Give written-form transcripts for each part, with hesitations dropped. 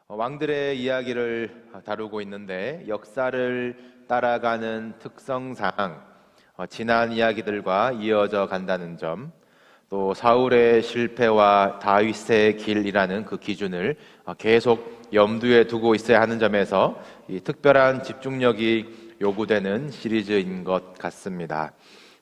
왕들의 이야기를 다루고 있는데 역사를 따라가는 특성상 지난 이야기들과 이어져 간다는 점, 또 사울의 실패와 다윗의 길이라는 그 기준을 계속 염두에 두고 있어야 하는 점에서 이 특별한 집중력이 요구되는 시리즈인 것 같습니다.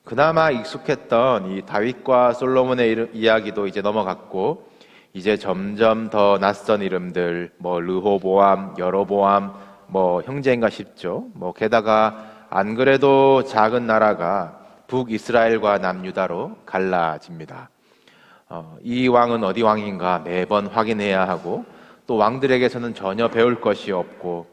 그나마 익숙했던 이 다윗과 솔로몬의 이야기도 이제 넘어갔고, 이제 점점 더 낯선 이름들, 르호보암, 여로보암, 형제인가 싶죠. 게다가 안 그래도 작은 나라가 북이스라엘과 남유다로 갈라집니다. 이 왕은 어디 왕인가 매번 확인해야 하고, 또 왕들에게서는 전혀 배울 것이 없고,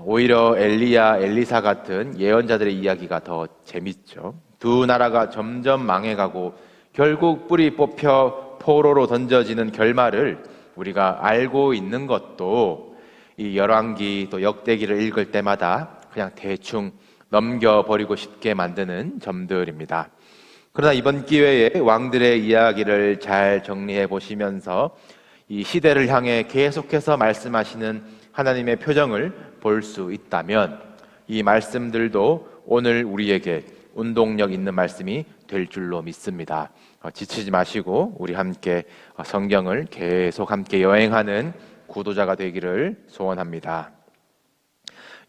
오히려 엘리야, 엘리사 같은 예언자들의 이야기가 더 재밌죠. 두 나라가 점점 망해가고 결국 뿌리 뽑혀 포로로 던져지는 결말을 우리가 알고 있는 것도 이 열왕기 또 역대기를 읽을 때마다 그냥 대충 넘겨버리고 싶게 만드는 점들입니다. 그러나 이번 기회에 왕들의 이야기를 잘 정리해 보시면서 이 시대를 향해 계속해서 말씀하시는 하나님의 표정을 볼 수 있다면 이 말씀들도 오늘 우리에게 운동력 있는 말씀이 될 줄로 믿습니다. 지치지 마시고 우리 함께 성경을 계속 함께 여행하는 구도자가 되기를 소원합니다.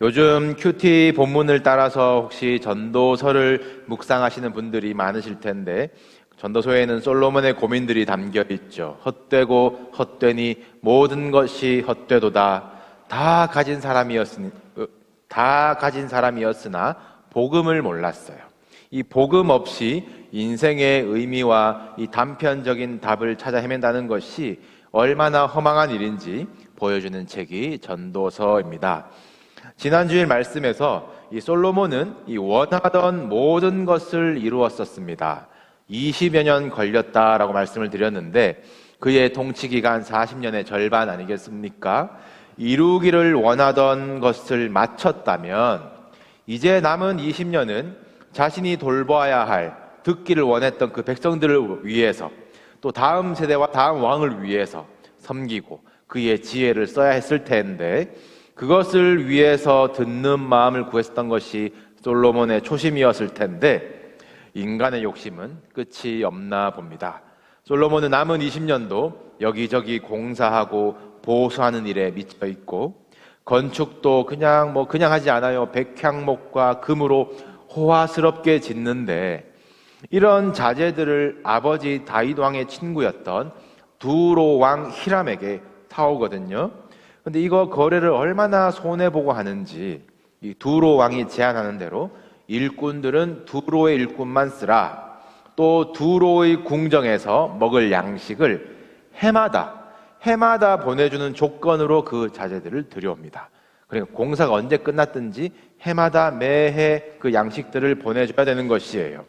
요즘 큐티 본문을 따라서 혹시 전도서를 묵상하시는 분들이 많으실 텐데, 전도서에는 솔로몬의 고민들이 담겨 있죠. 헛되고 헛되니 모든 것이 헛되도다. 다 가진 사람이었으나 복음을 몰랐어요. 이 복음 없이 인생의 의미와 이 단편적인 답을 찾아 헤맨다는 것이 얼마나 허망한 일인지 보여주는 책이 전도서입니다. 지난주일 말씀에서 이 솔로몬은 이 원하던 모든 것을 이루었었습니다. 20여 년 걸렸다라고 말씀을 드렸는데, 그의 통치 기간 40년의 절반 아니겠습니까? 이루기를 원하던 것을 마쳤다면 이제 남은 20년은 자신이 돌봐야 할, 듣기를 원했던 그 백성들을 위해서, 또 다음 세대와 다음 왕을 위해서 섬기고 그의 지혜를 써야 했을 텐데, 그것을 위해서 듣는 마음을 구했던 것이 솔로몬의 초심이었을 텐데, 인간의 욕심은 끝이 없나 봅니다. 솔로몬은 남은 20년도 여기저기 공사하고 보수하는 일에 미쳐 있고, 건축도 그냥 하지 않아요. 백향목과 금으로 호화스럽게 짓는데, 이런 자재들을 아버지 다윗 왕의 친구였던 두로 왕 히람에게 타오거든요. 근데 이거 거래를 얼마나 손해보고 하는지, 이 두로 왕이 제안하는 대로 일꾼들은 두로의 일꾼만 쓰라, 또 두로의 궁정에서 먹을 양식을 해마다 보내주는 조건으로 그 자재들을 들여옵니다. 그러니까 공사가 언제 끝났든지 해마다 매해 그 양식들을 보내줘야 되는 것이에요.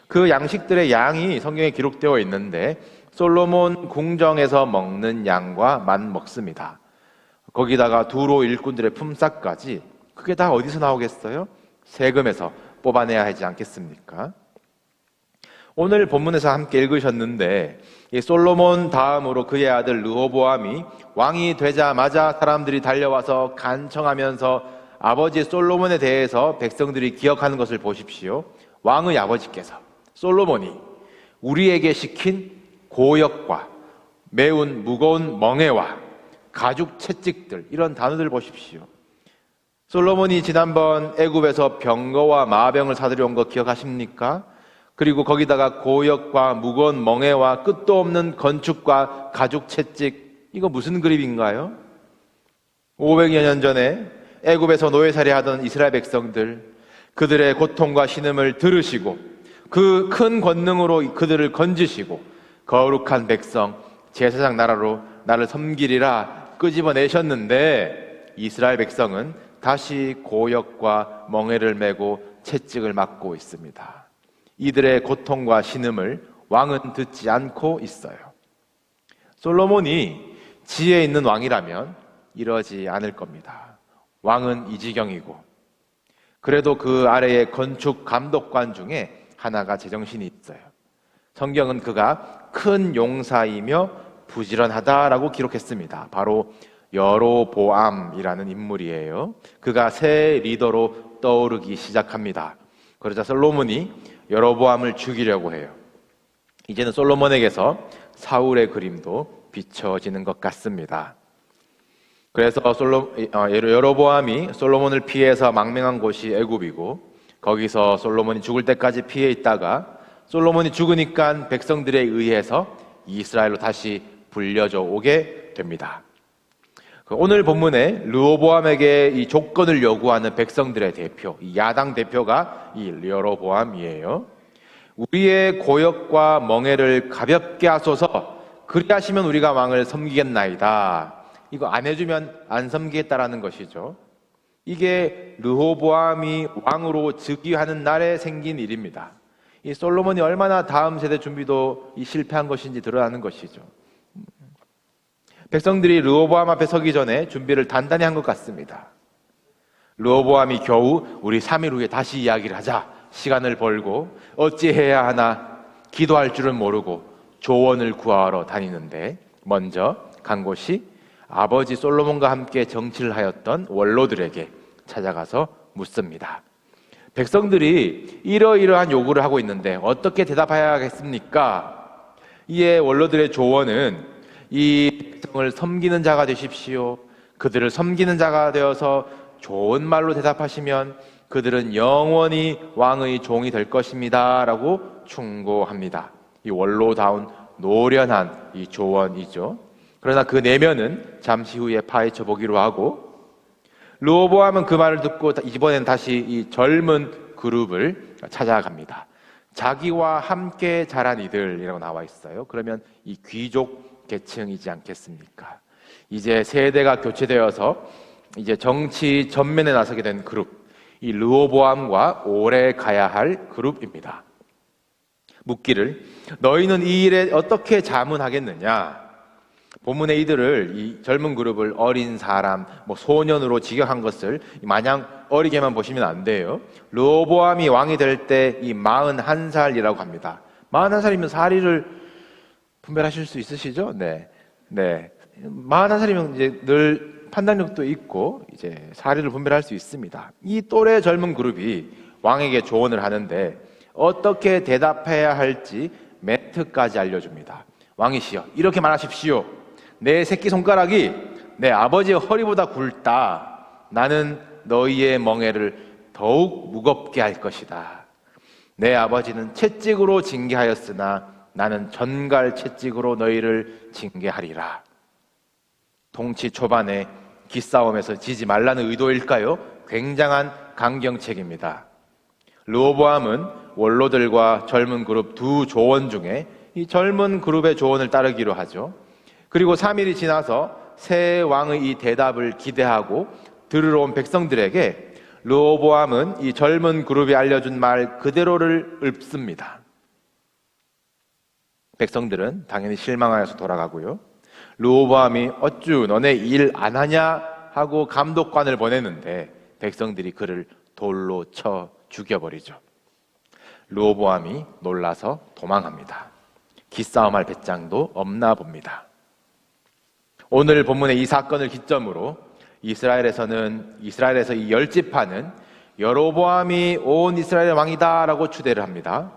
그 양식들의 양이 성경에 기록되어 있는데, 솔로몬 궁정에서 먹는 양과만 먹습니다. 거기다가 두로 일꾼들의 품삯까지, 그게 다 어디서 나오겠어요? 세금에서 뽑아내야 하지 않겠습니까? 오늘 본문에서 함께 읽으셨는데, 이 솔로몬 다음으로 그의 아들 르호보암이 왕이 되자마자 사람들이 달려와서 간청하면서 아버지 솔로몬에 대해서 백성들이 기억하는 것을 보십시오. 왕의 아버지께서, 솔로몬이 우리에게 시킨 고역과 매운 무거운 멍에와 가죽 채찍들, 이런 단어들 보십시오. 솔로몬이 지난번 애굽에서 병거와 마병을 사들여 온 거 기억하십니까? 그리고 거기다가 고역과 무거운 멍에와 끝도 없는 건축과 가죽 채찍, 이거 무슨 그림인가요? 500여 년 전에 애굽에서 노예살이 하던 이스라엘 백성들, 그들의 고통과 신음을 들으시고 그 큰 권능으로 그들을 건지시고 거룩한 백성, 제사장 나라로 나를 섬기리라 끄집어내셨는데, 이스라엘 백성은 다시 고역과 멍에를 메고 채찍을 맞고 있습니다. 이들의 고통과 신음을 왕은 듣지 않고 있어요. 솔로몬이 지혜 있는 왕이라면 이러지 않을 겁니다. 왕은 이 지경이고, 그래도 그 아래에 건축 감독관 중에 하나가 제정신이 있어요. 성경은 그가 큰 용사이며 부지런하다라고 기록했습니다. 바로 여로보암이라는 인물이에요. 그가 새 리더로 떠오르기 시작합니다. 그러자 솔로몬이 여로보암을 죽이려고 해요. 이제는 솔로몬에게서 사울의 그림도 비춰지는 것 같습니다. 그래서 여로보암이 솔로몬을 피해서 망명한 곳이 애굽이고, 거기서 솔로몬이 죽을 때까지 피해 있다가 솔로몬이 죽으니까 백성들에 의해서 이스라엘로 다시 불려져 오게 됩니다. 오늘 본문에 르호보암에게 이 조건을 요구하는 백성들의 대표, 이 야당 대표가 이 여로보암이에요. 우리의 고역과 멍에를 가볍게 하소서, 그리하시면 우리가 왕을 섬기겠나이다. 이거 안 해주면 안 섬기겠다라는 것이죠. 이게 르호보암이 왕으로 즉위하는 날에 생긴 일입니다. 이 솔로몬이 얼마나 다음 세대 준비도 실패한 것인지 드러나는 것이죠. 백성들이 르호보암 앞에 서기 전에 준비를 단단히 한 것 같습니다. 르호보암이 겨우 우리 3일 후에 다시 이야기를 하자, 시간을 벌고 어찌해야 하나 기도할 줄은 모르고 조언을 구하러 다니는데, 먼저 간 곳이 아버지 솔로몬과 함께 정치를 하였던 원로들에게 찾아가서 묻습니다. 백성들이 이러이러한 요구를 하고 있는데 어떻게 대답해야겠습니까? 이에 원로들의 조언은 이 백성을 섬기는 자가 되십시오. 그들을 섬기는 자가 되어서 좋은 말로 대답하시면 그들은 영원히 왕의 종이 될 것입니다 라고 충고합니다. 이 원로다운 노련한 이 조언이죠. 그러나 그 내면은 잠시 후에 파헤쳐 보기로 하고, 르호보암은 그 말을 듣고 이번엔 다시 이 젊은 그룹을 찾아갑니다. 자기와 함께 자란 이들이라고 나와 있어요. 그러면 이 귀족 계층이지 않겠습니까? 이제 세대가 교체되어서 이제 정치 전면에 나서게 된 그룹, 이 르호보암과 오래 가야 할 그룹입니다. 묻기를, 너희는 이 일에 어떻게 자문하겠느냐? 본문의 이들을, 이 젊은 그룹을 어린 사람, 소년으로 직역한 것을 마냥 어리게만 보시면 안 돼요. 르호보암이 왕이 될 때 이 41살이라고 합니다. 41살이면 사리를 분별하실 수 있으시죠? 네. 41살이면 이제 늘 판단력도 있고 이제 사리를 분별할 수 있습니다. 이 또래 젊은 그룹이 왕에게 조언을 하는데 어떻게 대답해야 할지 멘트까지 알려줍니다. 왕이시여, 이렇게 말하십시오. 내 새끼손가락이 내 아버지의 허리보다 굵다. 나는 너희의 멍에를 더욱 무겁게 할 것이다. 내 아버지는 채찍으로 징계하였으나 나는 전갈 채찍으로 너희를 징계하리라. 통치 초반에 기싸움에서 지지 말라는 의도일까요? 굉장한 강경책입니다. 르호보암은 원로들과 젊은 그룹 두 조언 중에 이 젊은 그룹의 조언을 따르기로 하죠. 그리고 3일이 지나서 새 왕의 이 대답을 기대하고 들으러 온 백성들에게 르호보암은 이 젊은 그룹이 알려준 말 그대로를 읊습니다. 백성들은 당연히 실망하여서 돌아가고요. 르호보암이 어쭈 너네 일 안 하냐 하고 감독관을 보내는데 백성들이 그를 돌로 쳐 죽여버리죠. 르호보암이 놀라서 도망합니다. 기싸움할 배짱도 없나 봅니다. 오늘 본문의 이 사건을 기점으로 이스라엘에서 이 열지파는 여로보암이 온 이스라엘의 왕이다라고 추대를 합니다.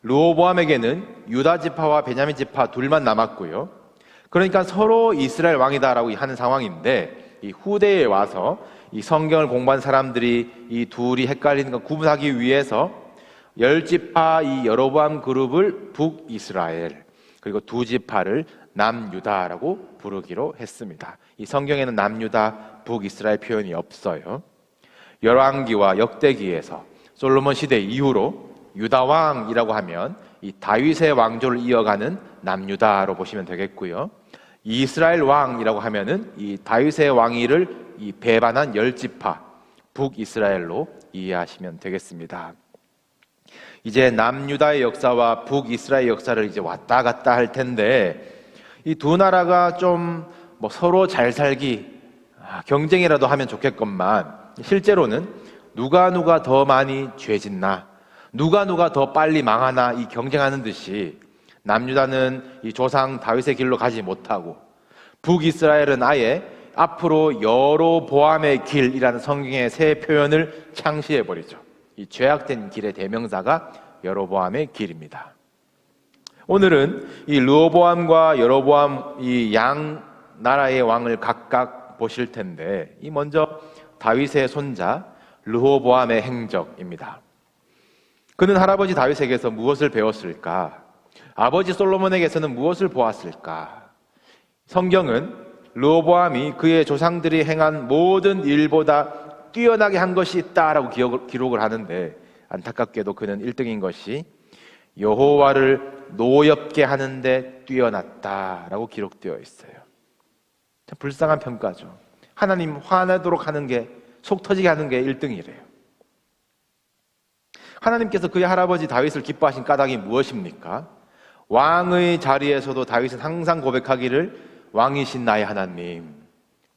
르호보암에게는 유다 지파와 베냐민 지파 둘만 남았고요. 그러니까 서로 이스라엘 왕이다라고 하는 상황인데, 이 후대에 와서 이 성경을 공부한 사람들이 이 둘이 헷갈리는 걸 구분하기 위해서 열지파 이 여로보암 그룹을 북이스라엘, 그리고 두 지파를 남유다라고 부르기로 했습니다. 이 성경에는 남유다, 북이스라엘 표현이 없어요. 열왕기와 역대기에서 솔로몬 시대 이후로 유다왕이라고 하면 이 다윗의 왕조를 이어가는 남유다로 보시면 되겠고요. 이스라엘 왕이라고 하면은 이 다윗의 왕위를 이 배반한 열지파 북이스라엘로 이해하시면 되겠습니다. 이제 남유다의 역사와 북이스라엘 역사를 이제 왔다 갔다 할 텐데, 이 두 나라가 좀 서로 잘 살기, 경쟁이라도 하면 좋겠건만 실제로는 누가 더 많이 죄짓나, 누가 더 빨리 망하나 이 경쟁하는 듯이 남유다는 이 조상 다윗의 길로 가지 못하고 북이스라엘은 아예 앞으로 여로보암의 길이라는 성경의 새 표현을 창시해버리죠. 이 죄악된 길의 대명사가 여로보암의 길입니다. 오늘은 이 르호보암과 여로보암 이 양 나라의 왕을 각각 보실 텐데, 이 먼저 다윗의 손자 르호보암의 행적입니다. 그는 할아버지 다윗에게서 무엇을 배웠을까? 아버지 솔로몬에게서는 무엇을 보았을까? 성경은 르호보암이 그의 조상들이 행한 모든 일보다 뛰어나게 한 것이 있다라고 기록을 하는데, 안타깝게도 그는 1등인 것이 여호와를 노엽게 하는데 뛰어났다라고 기록되어 있어요. 참 불쌍한 평가죠. 하나님 화내도록 하는 게, 속 터지게 하는 게 1등이래요. 하나님께서 그의 할아버지 다윗을 기뻐하신 까닭이 무엇입니까? 왕의 자리에서도 다윗은 항상 고백하기를, 왕이신 나의 하나님,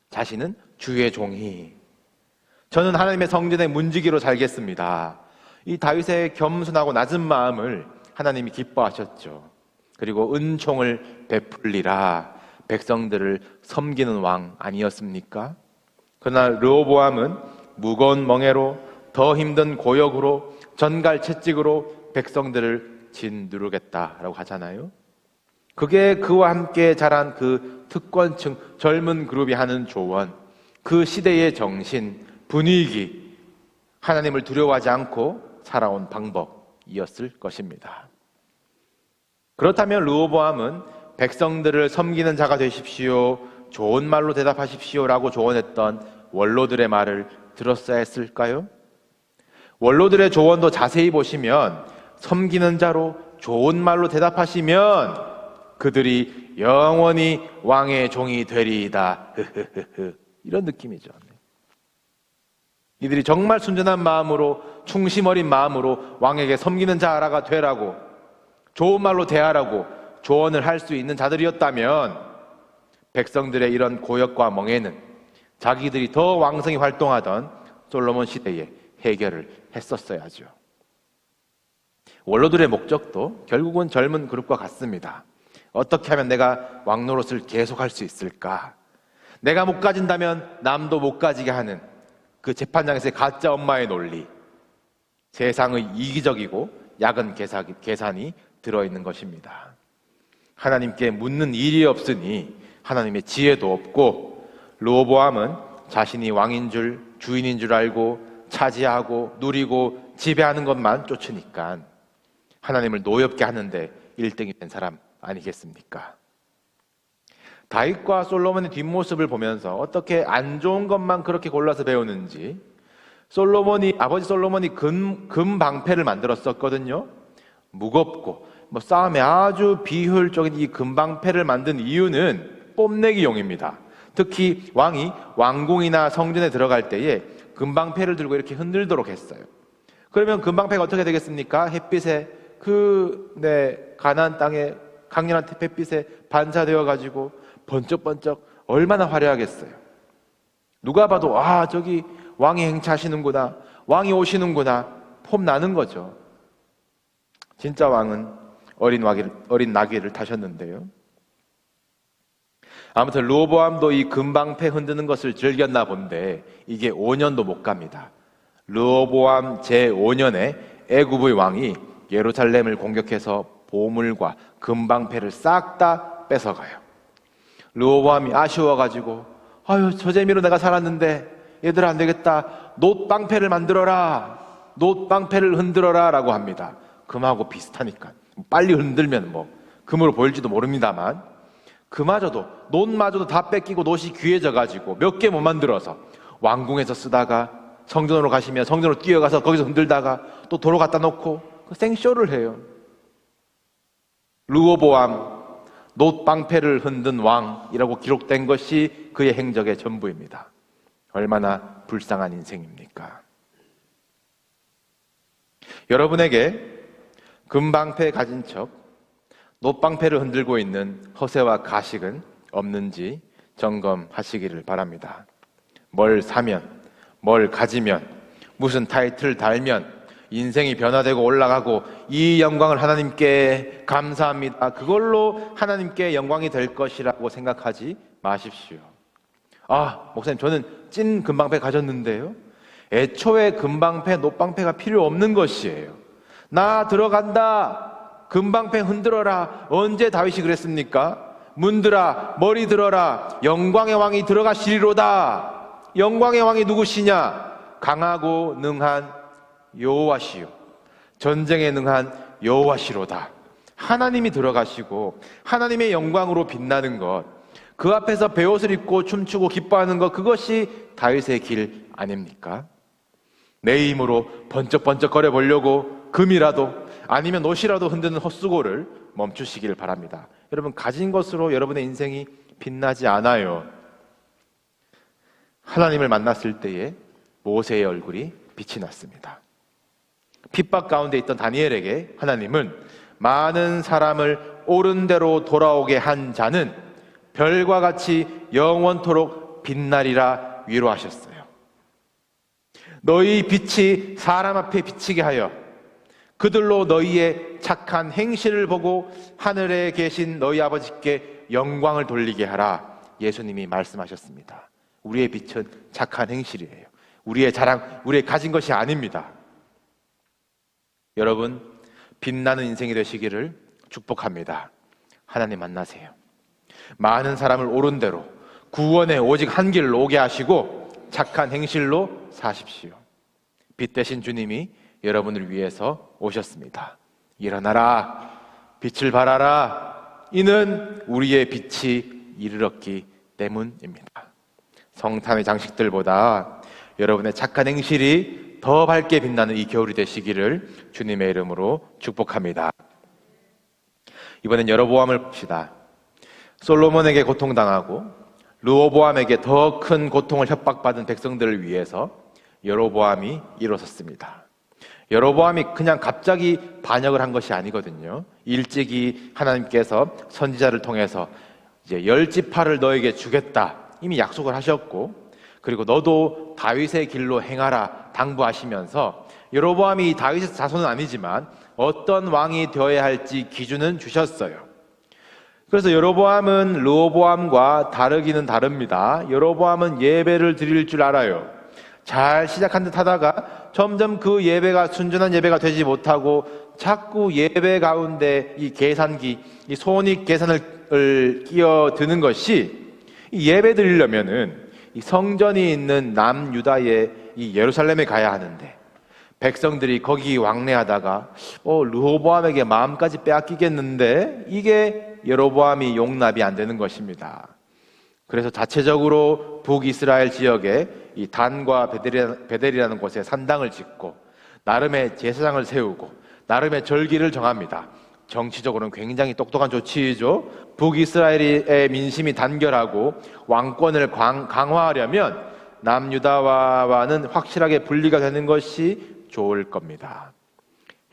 자신은 주의 종이, 저는 하나님의 성전의 문지기로 살겠습니다. 이 다윗의 겸손하고 낮은 마음을 하나님이 기뻐하셨죠. 그리고 은총을 베풀리라, 백성들을 섬기는 왕 아니었습니까? 그러나 르호보암은 무거운 멍에로, 더 힘든 고역으로, 전갈 채찍으로 백성들을 짓누르겠다라고 하잖아요. 그게 그와 함께 자란 그 특권층 젊은 그룹이 하는 조언, 그 시대의 정신, 분위기, 하나님을 두려워하지 않고 살아온 방법이었을 것입니다. 그렇다면 르호보암은 백성들을 섬기는 자가 되십시오, 좋은 말로 대답하십시오라고 조언했던 원로들의 말을 들었어야 했을까요? 원로들의 조언도 자세히 보시면 섬기는 자로 좋은 말로 대답하시면 그들이 영원히 왕의 종이 되리이다. 이런 느낌이죠. 이들이 정말 순전한 마음으로, 충심 어린 마음으로 왕에게 섬기는 자가 되라고, 좋은 말로 대하라고 조언을 할 수 있는 자들이었다면 백성들의 이런 고역과 멍에는 자기들이 더 왕성히 활동하던 솔로몬 시대에 해결을 했었어야죠. 원로들의 목적도 결국은 젊은 그룹과 같습니다. 어떻게 하면 내가 왕 노릇을 계속할 수 있을까? 내가 못 가진다면 남도 못 가지게 하는 그 재판장에서의 가짜 엄마의 논리, 세상의 이기적이고 야근 계산이 들어있는 것입니다. 하나님께 묻는 일이 없으니 하나님의 지혜도 없고, 르호보암은 자신이 왕인 줄, 주인인 줄 알고 차지하고 누리고 지배하는 것만 쫓으니까 하나님을 노엽게 하는데 1등이 된 사람 아니겠습니까? 다윗과 솔로몬의 뒷모습을 보면서 어떻게 안 좋은 것만 그렇게 골라서 배우는지, 아버지 솔로몬이 금 방패를 만들었었거든요. 무겁고 싸움에 아주 비효율적인 이 금방패를 만든 이유는 뽐내기용입니다. 특히 왕이 왕궁이나 성전에 들어갈 때에 금방패를 들고 이렇게 흔들도록 했어요. 그러면 금방패가 어떻게 되겠습니까? 햇빛에 가나안 땅에 강렬한 햇빛에 반사되어 가지고 번쩍번쩍 얼마나 화려하겠어요. 누가 봐도 저기 왕이 행차하시는구나, 왕이 오시는구나, 폼 나는 거죠. 진짜 왕은 어린 나귀를 타셨는데요. 아무튼 르호보암도 이 금방패 흔드는 것을 즐겼나 본데 이게 5년도 못 갑니다. 르호보암 제5년에 애굽의 왕이 예루살렘을 공격해서 보물과 금방패를 싹 다 뺏어가요. 르호보암이 아쉬워가지고 저 재미로 내가 살았는데 얘들아 안 되겠다, 놋방패를 만들어라, 놋방패를 흔들어라 라고 합니다. 금하고 비슷하니까 빨리 흔들면 금으로 보일지도 모릅니다만, 놋마저도 다 뺏기고 놋이 귀해져가지고 몇 개 못 만들어서 왕궁에서 쓰다가 성전으로 가시면 성전으로 뛰어가서 거기서 흔들다가 또 도로 갖다 놓고 생쇼를 해요. 르호보암, 놋방패를 흔든 왕이라고 기록된 것이 그의 행적의 전부입니다. 얼마나 불쌍한 인생입니까? 여러분에게 금방패 가진 척 놋방패를 흔들고 있는 허세와 가식은 없는지 점검하시기를 바랍니다. 뭘 사면, 뭘 가지면, 무슨 타이틀을 달면 인생이 변화되고 올라가고 이 영광을 하나님께 감사합니다, 그걸로 하나님께 영광이 될 것이라고 생각하지 마십시오. 아, 목사님, 저는 찐 금방패 가졌는데요. 애초에 금방패, 노방패가 필요 없는 것이에요. 나 들어간다. 금방패 흔들어라. 언제 다윗이 그랬습니까? 문들아, 머리 들어라. 영광의 왕이 들어가시리로다. 영광의 왕이 누구시냐? 강하고 능한 여호와시요, 전쟁에 능한 여호와시로다. 하나님이 들어가시고 하나님의 영광으로 빛나는 것, 그 앞에서 베옷을 입고 춤추고 기뻐하는 것, 그것이 다윗의 길 아닙니까? 내 힘으로 번쩍번쩍거려 보려고 금이라도 아니면 옷이라도 흔드는 헛수고를 멈추시길 바랍니다. 여러분, 가진 것으로 여러분의 인생이 빛나지 않아요. 하나님을 만났을 때에 모세의 얼굴이 빛이 났습니다. 핍박 가운데 있던 다니엘에게 하나님은 많은 사람을 옳은 대로 돌아오게 한 자는 별과 같이 영원토록 빛나리라 위로하셨어요. 너희 빛이 사람 앞에 비치게 하여 그들로 너희의 착한 행실을 보고 하늘에 계신 너희 아버지께 영광을 돌리게 하라. 예수님이 말씀하셨습니다. 우리의 빛은 착한 행실이에요. 우리의 자랑, 우리의 가진 것이 아닙니다. 여러분, 빛나는 인생이 되시기를 축복합니다. 하나님 만나세요. 많은 사람을 옳은 대로 구원의 오직 한 길로 오게 하시고 착한 행실로 사십시오. 빛 대신 주님이 여러분을 위해서 오셨습니다. 일어나라, 빛을 발하라. 이는 우리의 빛이 이르렀기 때문입니다. 성탄의 장식들보다 여러분의 착한 행실이 더 밝게 빛나는 이 겨울이 되시기를 주님의 이름으로 축복합니다. 이번엔 여로보암을 봅시다. 솔로몬에게 고통당하고 르호보암에게 더 큰 고통을 협박받은 백성들을 위해서 여로보암이 일어섰습니다. 여로보암이 그냥 갑자기 반역을 한 것이 아니거든요. 일찍이 하나님께서 선지자를 통해서 이제 10지파를 너에게 주겠다 이미 약속을 하셨고, 그리고 너도 다윗의 길로 행하라 당부하시면서 여로보암이 다윗의 자손은 아니지만 어떤 왕이 되어야 할지 기준은 주셨어요. 그래서 여로보암은 르호보암과 다르기는 다릅니다. 여로보암은 예배를 드릴 줄 알아요. 잘 시작한 듯 하다가 점점 그 예배가 순전한 예배가 되지 못하고 자꾸 예배 가운데 이 계산기, 이 손익 계산을 끼어드는 것이, 이 예배 드리려면은 이 성전이 있는 남유다의 이 예루살렘에 가야 하는데 백성들이 거기 왕래하다가 르호보암에게 마음까지 빼앗기겠는데, 이게 여로보암이 용납이 안 되는 것입니다. 그래서 자체적으로 북이스라엘 지역에 이 단과 베델이라는 곳에 산당을 짓고 나름의 제사장을 세우고 나름의 절기를 정합니다. 정치적으로는 굉장히 똑똑한 조치이죠. 북이스라엘의 민심이 단결하고 왕권을 강화하려면 남유다와는 확실하게 분리가 되는 것이 좋을 겁니다.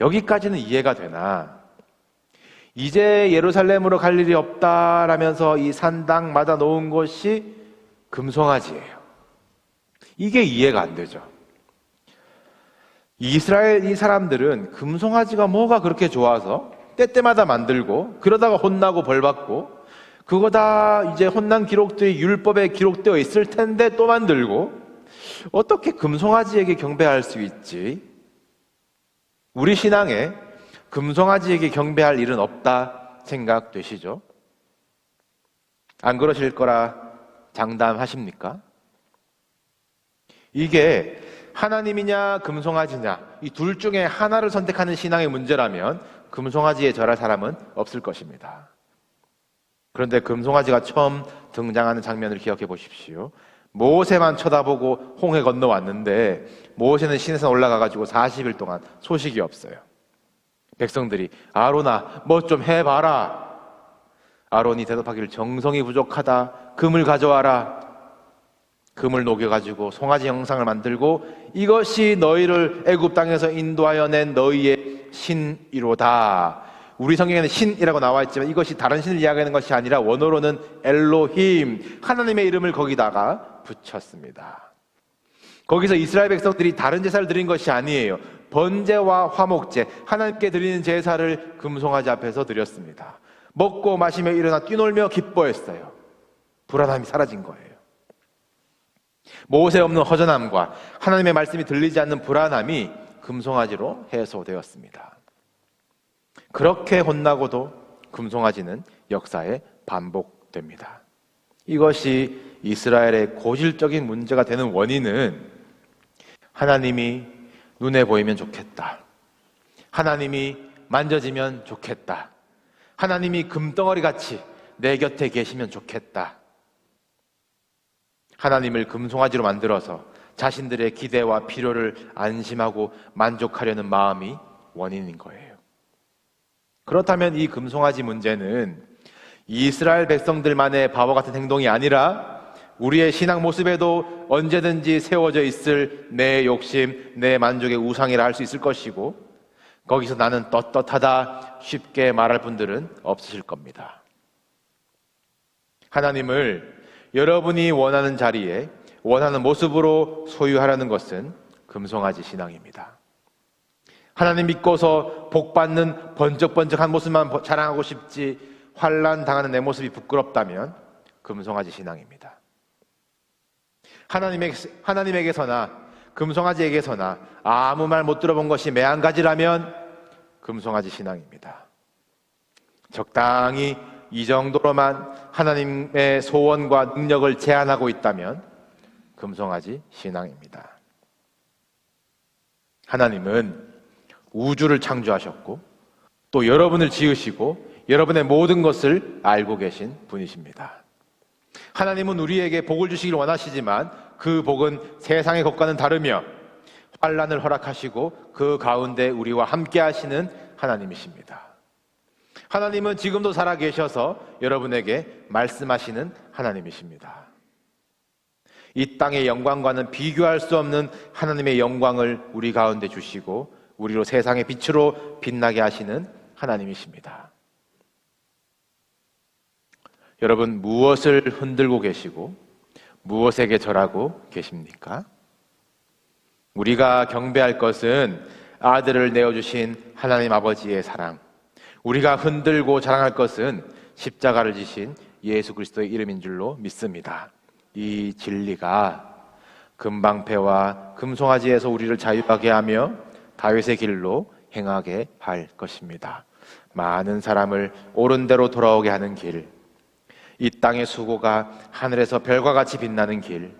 여기까지는 이해가 되나, 이제 예루살렘으로 갈 일이 없다라면서 이 산당마다 놓은 것이 금송아지예요. 이게 이해가 안 되죠. 이스라엘 이 사람들은 금송아지가 뭐가 그렇게 좋아서 때때마다 만들고 그러다가 혼나고 벌받고, 그거 다 이제 혼난 기록들이 율법에 기록되어 있을 텐데 또 만들고, 어떻게 금송아지에게 경배할 수 있지? 우리 신앙에 금송아지에게 경배할 일은 없다 생각되시죠? 안 그러실 거라 장담하십니까? 이게 하나님이냐 금송아지냐 이 둘 중에 하나를 선택하는 신앙의 문제라면 금송아지에 절할 사람은 없을 것입니다. 그런데 금송아지가 처음 등장하는 장면을 기억해 보십시오. 모세만 쳐다보고 홍해 건너왔는데 모세는 시내산 올라가가지고 40일 동안 소식이 없어요. 백성들이 아론아 뭐 좀 해봐라. 아론이 대답하기를 정성이 부족하다. 금을 가져와라. 금을 녹여가지고 송아지 형상을 만들고 이것이 너희를 애굽 땅에서 인도하여 낸 너희의 신이로다. 우리 성경에는 신이라고 나와 있지만 이것이 다른 신을 이야기하는 것이 아니라 원어로는 엘로힘, 하나님의 이름을 거기다가 붙였습니다. 거기서 이스라엘 백성들이 다른 제사를 드린 것이 아니에요. 번제와 화목제, 하나님께 드리는 제사를 금송아지 앞에서 드렸습니다. 먹고 마시며 일어나 뛰놀며 기뻐했어요. 불안함이 사라진 거예요. 못에 없는 허전함과 하나님의 말씀이 들리지 않는 불안함이 금송아지로 해소되었습니다. 그렇게 혼나고도 금송아지는 역사에 반복됩니다. 이것이 이스라엘의 고질적인 문제가 되는 원인은 하나님이 눈에 보이면 좋겠다, 하나님이 만져지면 좋겠다, 하나님이 금덩어리같이 내 곁에 계시면 좋겠다, 하나님을 금송아지로 만들어서 자신들의 기대와 필요를 안심하고 만족하려는 마음이 원인인 거예요. 그렇다면 이 금송아지 문제는 이스라엘 백성들만의 바보 같은 행동이 아니라 우리의 신앙 모습에도 언제든지 세워져 있을 내 욕심, 내 만족의 우상이라 할 수 있을 것이고, 거기서 나는 떳떳하다 쉽게 말할 분들은 없으실 겁니다. 하나님을 여러분이 원하는 자리에 원하는 모습으로 소유하라는 것은 금송아지 신앙입니다. 하나님 믿고서 복받는 번쩍번쩍한 모습만 자랑하고 싶지 환난 당하는 내 모습이 부끄럽다면 금송아지 신앙입니다. 하나님에게서나 금송아지에게서나 아무 말 못 들어본 것이 매한가지라면 금송아지 신앙입니다. 적당히 이 정도로만 하나님의 소원과 능력을 제한하고 있다면 금송아지 신앙입니다. 하나님은 우주를 창조하셨고 또 여러분을 지으시고 여러분의 모든 것을 알고 계신 분이십니다. 하나님은 우리에게 복을 주시길 원하시지만 그 복은 세상의 것과는 다르며 환난을 허락하시고 그 가운데 우리와 함께 하시는 하나님이십니다. 하나님은 지금도 살아계셔서 여러분에게 말씀하시는 하나님이십니다. 이 땅의 영광과는 비교할 수 없는 하나님의 영광을 우리 가운데 주시고 우리로 세상의 빛으로 빛나게 하시는 하나님이십니다. 여러분, 무엇을 흔들고 계시고 무엇에게 절하고 계십니까? 우리가 경배할 것은 아들을 내어주신 하나님 아버지의 사랑, 우리가 흔들고 자랑할 것은 십자가를 지신 예수 그리스도의 이름인 줄로 믿습니다. 이 진리가 금방패와 금송아지에서 우리를 자유하게 하며 다윗의 길로 행하게 할 것입니다. 많은 사람을 옳은 대로 돌아오게 하는 길, 이 땅의 수고가 하늘에서 별과 같이 빛나는 길,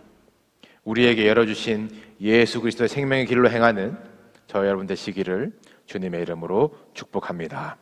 우리에게 열어주신 예수 그리스도의 생명의 길로 행하는 저 여러분 되시기를 주님의 이름으로 축복합니다.